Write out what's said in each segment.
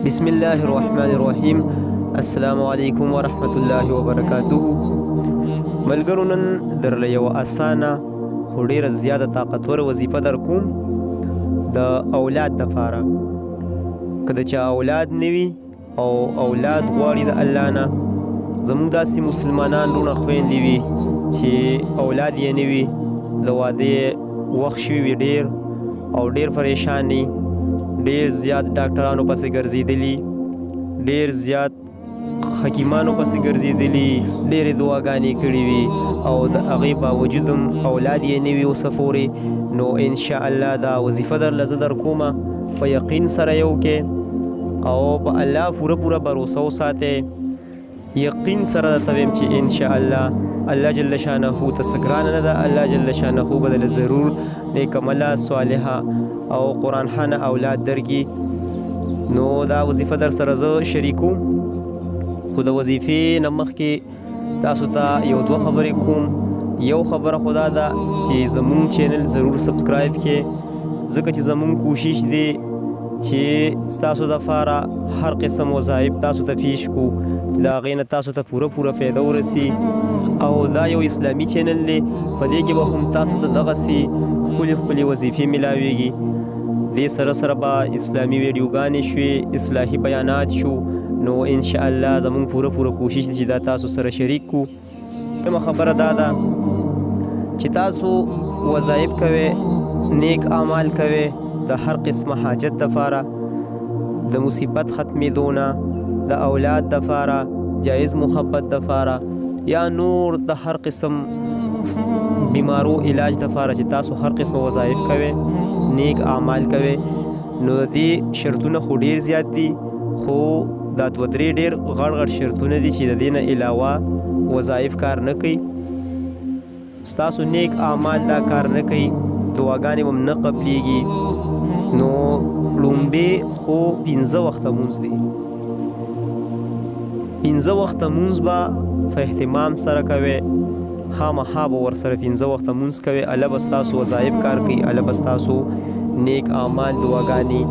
بسم الله الرحمن الرحیم. السلام علیکم ورحمت الله وبرکاته. ملګرو، نن درله یو اسانه خو ډیره زیاته طاقتوره وظیفه در کوم د اولاد دپاره. که د چا اولاد نه وي او اولاد غواړي د الله نه، زموږ داسې مسلمانان لوڼه خویندې وي چې اولاد یې نه وي، د واده وخت شوي وي ډیر او ډیر پریشان وي، ډیر زیات ډاکټرانو پسې ګرځېدلي، ډیر زیات حکیمانو پسې ګرځېدلي، ډېرې دعاګانې کړي وي او د هغې باوجود هم اولاد یې نه وي اوسه پورې، نو انشاءالله دا وظیفه درله زه در کومه. په یقین سره یې وکړئ او په الله پوره باروسه وساتئ. یقین سره درته ویم چې انشاءالله الله جل شانه ته څه ګرانه نه ده. الله جل شانه به دله ضرور نیکمله صالحه او قرآن خانه اولاد درکړي. نو دا وظیفه در سره زه شریکوم، خو د وظیفې نه مخکې تاسو ته یو دوه خبرې کوم. یو خبره خو دا ده چې زمونږ چینل ضرور سبسکرایب کړئ، ځکه چې زمونږ کوشش دی چې ستاسو دپاره هر قسم وظایف تاسو ته پیش کو چې د هغې نه تاسو ته پوره فایده ورسي. او دا یو اسلامي چینل دی، په دې کې به هم تاسو ته دغسې ښکلې وظیفې میلاویږي. دې سره به اسلامي ویډیوګانې شوې، اصلاحي بیانات شو. نو انشاءالله زمونږ پوره کوشش دی چې دا تاسو سره شریک کو. دویمه خبره دا ده چې تاسو وظایف کوئ، نیک اعمال کوئ د هر قسمه حاجت دپاره، د مصیبت ختمېدو نه، د اولاد دپاره، جایز محبت دپاره، یا نور د هر قسم بیمارو علاج دپاره چې تاسو هر قسمه وظایف کوئ، نیک اعمال کوئ. نو د دې شرطونه خو ډیر زیات دي، خو دا دوه درې ډیر غټ شرطونه دي چې د دې نه علاوه وظایف کار نه کوي. ستاسو نیک اعمال دا کار نه کوي، دعاګانې هم نه قبلیږي. نو لومبې خو 15 وخته مونځ دی. 15 وخته مونځ به په اهتمام سره کوئ، خامخا به ورسره 15 وخته مونځ کوئ. الله به ستاسو وظایف کار کوي، الله به ستاسو نیک اعمال دعاګانې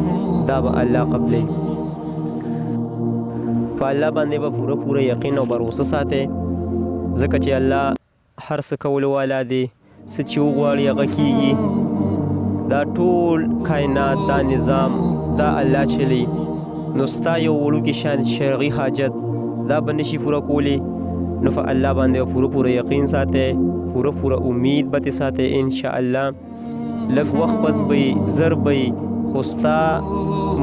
دا به الله قبلوي. په الله باندې به پوره یقین او باروسه ساتئ، ځکه چې الله هر څه کولو والا دی. څه چې وغواړي هغه کیږي. دا ټول کائنات، دا نظام، دا الله چلی. نو ستا یو وړوکې شان شرعي حاجت دا به نشي پوره کولی. نو په الله باندې به پوره یقین ساتئ، پوره امید به ترې ساتئ. انشاءالله لږ وخت بس به زر به، خو ستا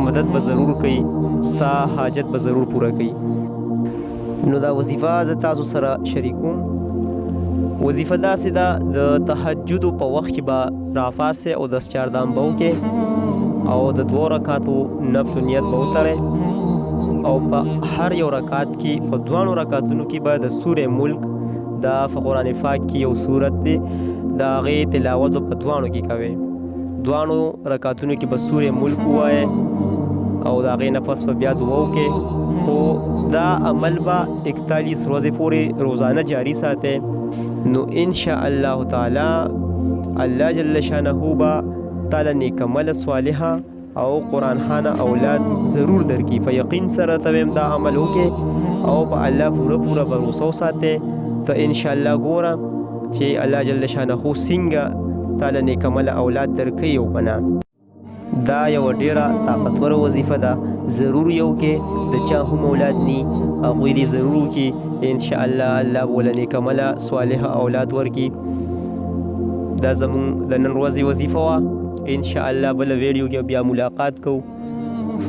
مدد به ضرور کوي، ستا حاجت به ضرور پوره کوي. نو دا وظیفه زه تاسو سره شریکوم. وظیفه داسې ده د تهجدو په وخت کې به راپاڅئ او دستچاردان به وکړئ او د 2 رکعاتو نفل نیت به وتړئ او په هر یو رکعت کې په 2 رکعتونو کې به د سورې ملک دا په قرآن پاک کې یو سورت دی، د هغې تلاوت په 2 کې کوئ. 2 رکعتونو کې به سورې ملک ووایئ او د هغې نه پس به بیا دعا وکړئ. خو دا عمل به 41 ورځې پورې روزانه جاری ساتئ. نو انشاءالله تعالی الله جل شانه به تعالی نیکمله صالحه او قرآن خانه اولاد ضرور درکړي. په یقین سره ته ویم دا عمل وکړئ او په الله پوره باروسه وساتئ. ته انشاءالله ګوره چې الله جل شانه څنګه تعالی نیکمله اولاد درکوي او که نه. دا یوه ډیره طاقتوره وظیفه ده، ضرور یو کې د چا هم اولاد ني هغوی دې ضرور وکړي. انشاءالله الله به ولې نیکمله صالحه اولاد ورکړي. دا زمونږ د نن ورځې وظیفه وه. انشاءالله بله ویډیو کې بیا ملاقات کوو.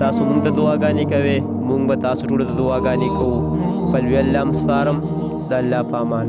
تاسو مونږ ته دعاګانې کوئ، مونږ به تاسو ټولو ته دعاګانې کوو. په لوی الله م سپارم. د الله په امان.